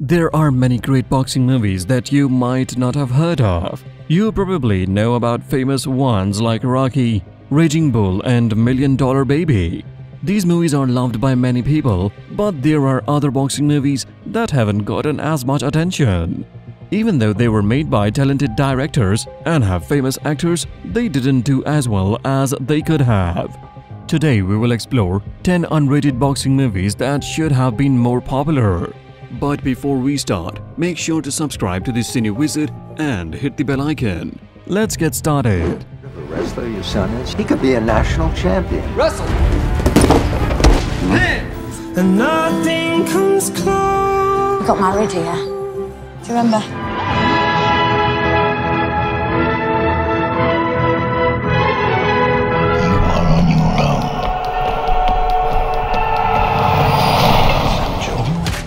There are many great boxing movies that you might not have heard of. You probably know about famous ones like Rocky, Raging Bull and $1 Million Baby. These movies are loved by many people, but there are other boxing movies that haven't gotten as much attention. Even though they were made by talented directors and have famous actors, they didn't do as well as they could have. Today we will explore 10 unrated boxing movies that should have been more popular. But before we start, make sure to subscribe to the Cine Wizard and hit the bell icon. Let's get started. The wrestler your son is, he could be a national champion. Wrestle! And nothing comes close. We got married here. Do you remember? You are on your own.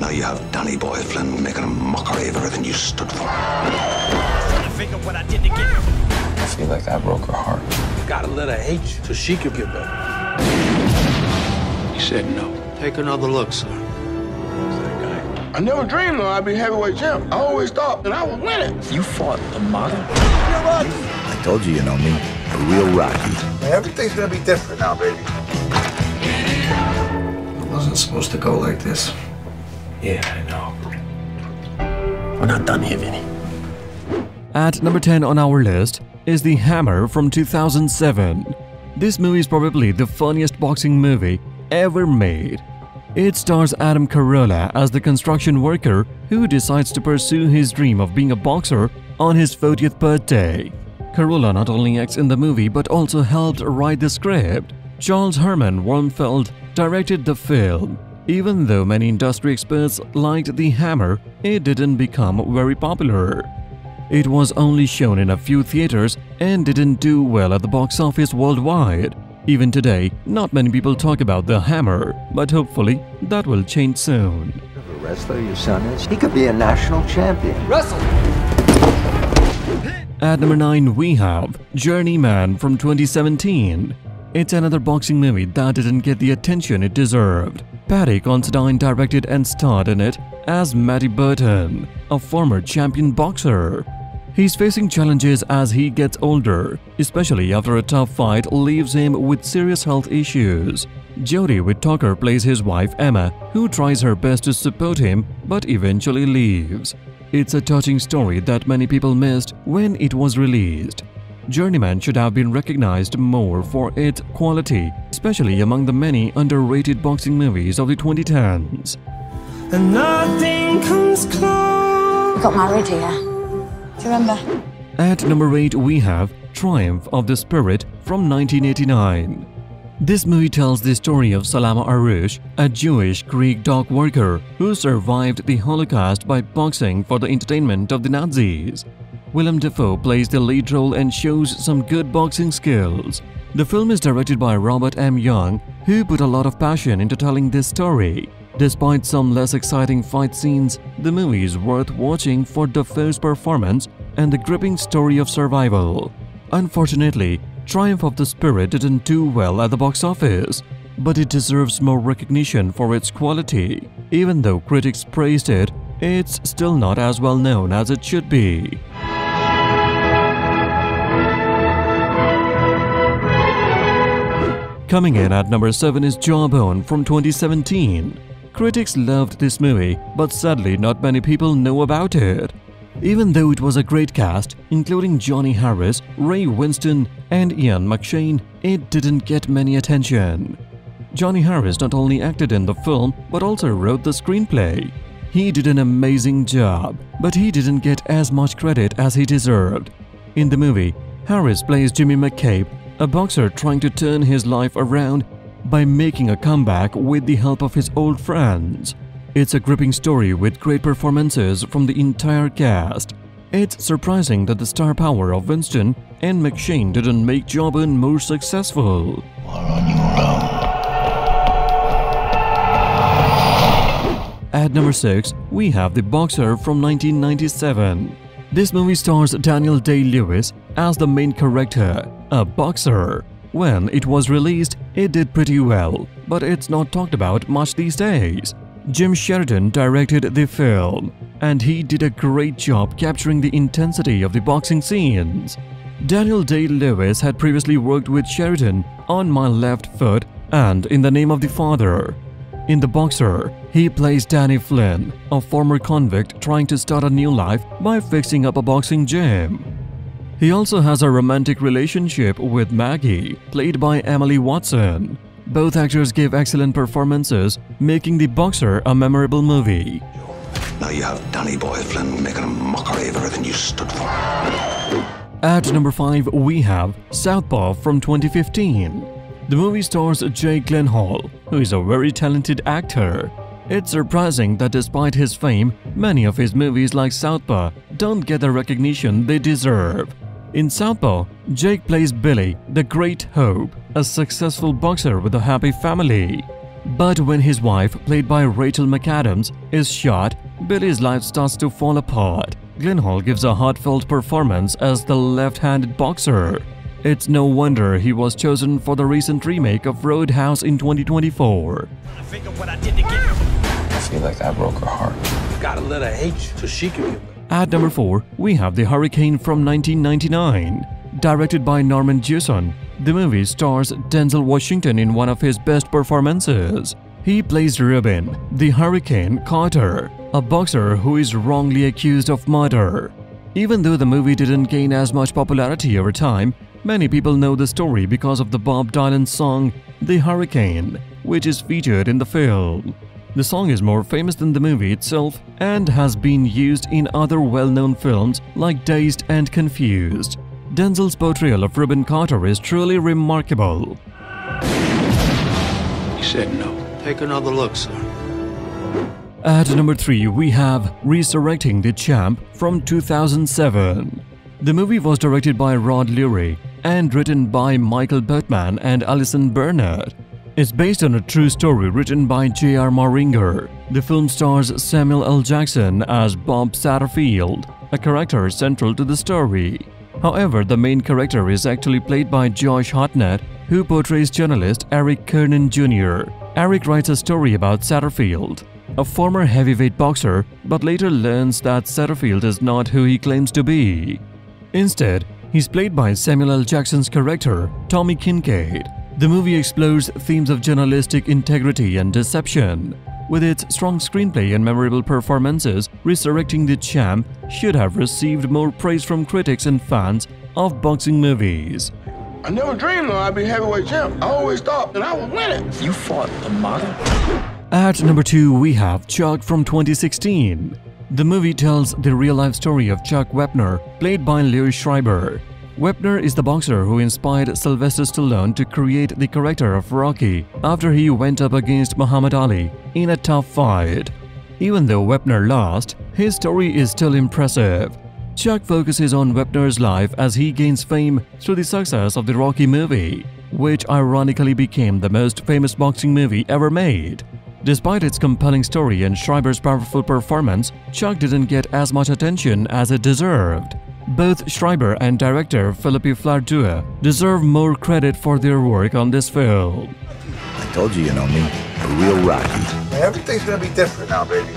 Now you have Danny Boy Flynn making a mockery of everything you stood for. Trying to figure what I did to get you. I feel like I broke her heart. Gotta let her hate you so she could get better. He said no. Take another look, sir. I never dreamed though I'd be heavyweight champ. I always thought that I would win it. You fought the model. I told you know me. A real Rocky. Everything's gonna be different now, baby. It wasn't supposed to go like this. Yeah, I know. We're not done here, Vinny. At number 10 on our list is The Hammer from 2007. This movie is probably the funniest boxing movie ever made. It stars Adam Carolla as the construction worker who decides to pursue his dream of being a boxer on his 40th birthday. Carolla not only acts in the movie but also helped write the script. Charles Herman Wormfeld directed the film. Even though many industry experts liked The Hammer, it didn't become very popular. It was only shown in a few theaters and didn't do well at the box office worldwide. Even today, not many people talk about The Hammer, but hopefully that will change soon. The wrestler your son is, he could be a national champion. Wrestle! At number 9 we have Journeyman from 2017. It's another boxing movie that didn't get the attention it deserved. Paddy Considine directed and starred in it as Matty Burton, a former champion boxer. He's facing challenges as he gets older, especially after a tough fight leaves him with serious health issues. Jodie Whittaker plays his wife Emma, who tries her best to support him but eventually leaves. It's a touching story that many people missed when it was released. Journeyman should have been recognized more for its quality, especially among the many underrated boxing movies of the 2010s. And nothing comes close. We got married here. Do you remember? At number 8 we have Triumph of the Spirit from 1989. This movie tells the story of Salama Arush, a Jewish Greek dock worker who survived the Holocaust by boxing for the entertainment of the Nazis. Willem Dafoe plays the lead role and shows some good boxing skills. The film is directed by Robert M. Young, who put a lot of passion into telling this story. Despite some less exciting fight scenes, the movie is worth watching for Dafoe's performance and the gripping story of survival. Unfortunately, Triumph of the Spirit didn't do well at the box office, but it deserves more recognition for its quality. Even though critics praised it, it's still not as well known as it should be. Coming in at number 7 is Jawbone from 2017. Critics loved this movie, but sadly not many people know about it. Even though it was a great cast, including Johnny Harris, Ray Winston, and Ian McShane, it didn't get many attention. Johnny Harris not only acted in the film, but also wrote the screenplay. He did an amazing job, but he didn't get as much credit as he deserved. In the movie, Harris plays Jimmy McCabe, a boxer trying to turn his life around by making a comeback with the help of his old friends. It's a gripping story with great performances from the entire cast. It's surprising that the star power of Winston and McShane didn't make Jawbone more successful. You are on your own. At number 6, we have The Boxer from 1997. This movie stars Daniel Day-Lewis as the main character, a boxer. When it was released, it did pretty well, but it's not talked about much these days. Jim Sheridan directed the film, and he did a great job capturing the intensity of the boxing scenes. Daniel Day-Lewis had previously worked with Sheridan on My Left Foot and In the Name of the Father. In The Boxer, he plays Danny Flynn, a former convict trying to start a new life by fixing up a boxing gym. He also has a romantic relationship with Maggie, played by Emily Watson. Both actors gave excellent performances, making The Boxer a memorable movie. Now you have Danny Boy Flynn making a mockery of everything you stood for. At number 5, we have Southpaw from 2015. The movie stars Jake Gyllenhaal, who is a very talented actor. It's surprising that despite his fame, many of his movies like Southpaw don't get the recognition they deserve. In Southpaw, Jake plays Billy, the Great Hope, a successful boxer with a happy family. But when his wife, played by Rachel McAdams, is shot, Billy's life starts to fall apart. Gyllenhaal gives a heartfelt performance as the left-handed boxer. It's no wonder he was chosen for the recent remake of Roadhouse in 2024. I feel like I broke her heart. Gotta let her hate you so she can get better. At number 4, we have The Hurricane from 1999. Directed by Norman Jewison, the movie stars Denzel Washington in one of his best performances. He plays Reuben, the Hurricane Carter, a boxer who is wrongly accused of murder. Even though the movie didn't gain as much popularity over time, many people know the story because of the Bob Dylan song The Hurricane, which is featured in the film. The song is more famous than the movie itself and has been used in other well-known films like Dazed and Confused. Denzel's portrayal of Reuben Carter is truly remarkable. He said no. Take another look, sir. At number 3, we have Resurrecting the Champ from 2007. The movie was directed by Rod Lurie and written by Michael Bertman and Alison Burnett. It's based on a true story written by J.R. Maringer. The film stars Samuel L. Jackson as Bob Satterfield, a character central to the story. However, the main character is actually played by Josh Hartnett, who portrays journalist Eric Kernan Jr. Eric writes a story about Satterfield, a former heavyweight boxer, but later learns that Satterfield is not who he claims to be. Instead, he's played by Samuel L. Jackson's character, Tommy Kincaid. The movie explores themes of journalistic integrity and deception. With its strong screenplay and memorable performances, Resurrecting the Champ should have received more praise from critics and fans of boxing movies. I never dreamed though I'd be heavyweight champ. I always thought that I would win it. You fought the model? At number 2, we have Chuck from 2016. The movie tells the real-life story of Chuck Wepner, played by Liev Schreiber. Wepner is the boxer who inspired Sylvester Stallone to create the character of Rocky after he went up against Muhammad Ali in a tough fight. Even though Wepner lost, his story is still impressive. Chuck focuses on Wepner's life as he gains fame through the success of the Rocky movie, which ironically became the most famous boxing movie ever made. Despite its compelling story and Schreiber's powerful performance, Chuck didn't get as much attention as it deserved. Both Schreiber and director Philippe Flardua deserve more credit for their work on this film. I told you know me. A real Rocky. Everything's gonna be different now, baby.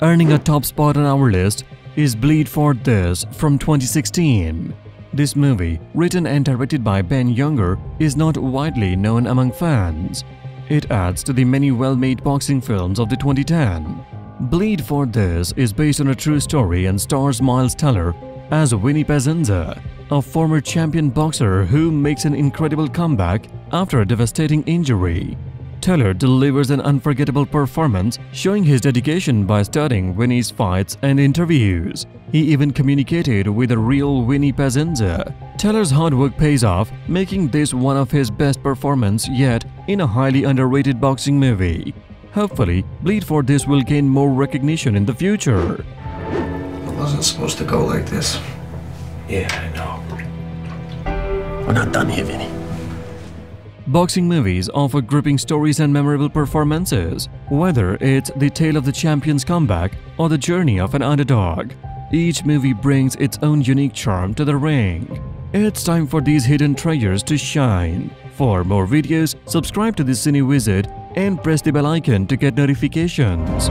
Earning a top spot on our list is Bleed for This from 2016. This movie, written and directed by Ben Younger, is not widely known among fans. It adds to the many well-made boxing films of the 2010s. Bleed for This is based on a true story and stars Miles Teller as Winnie Pezenza, a former champion boxer who makes an incredible comeback after a devastating injury. Teller delivers an unforgettable performance, showing his dedication by studying Winnie's fights and interviews. He even communicated with a real Winnie Pezenza. Teller's hard work pays off, making this one of his best performances yet in a highly underrated boxing movie. Hopefully, Bleed for This will gain more recognition in the future. It wasn't supposed to go like this. Yeah, I know. We're not done here, Vinny. Boxing movies offer gripping stories and memorable performances, whether it's the tale of the champion's comeback or the journey of an underdog. Each movie brings its own unique charm to the ring. It's time for these hidden treasures to shine. For more videos, subscribe to the Cine Wizard and press the bell icon to get notifications.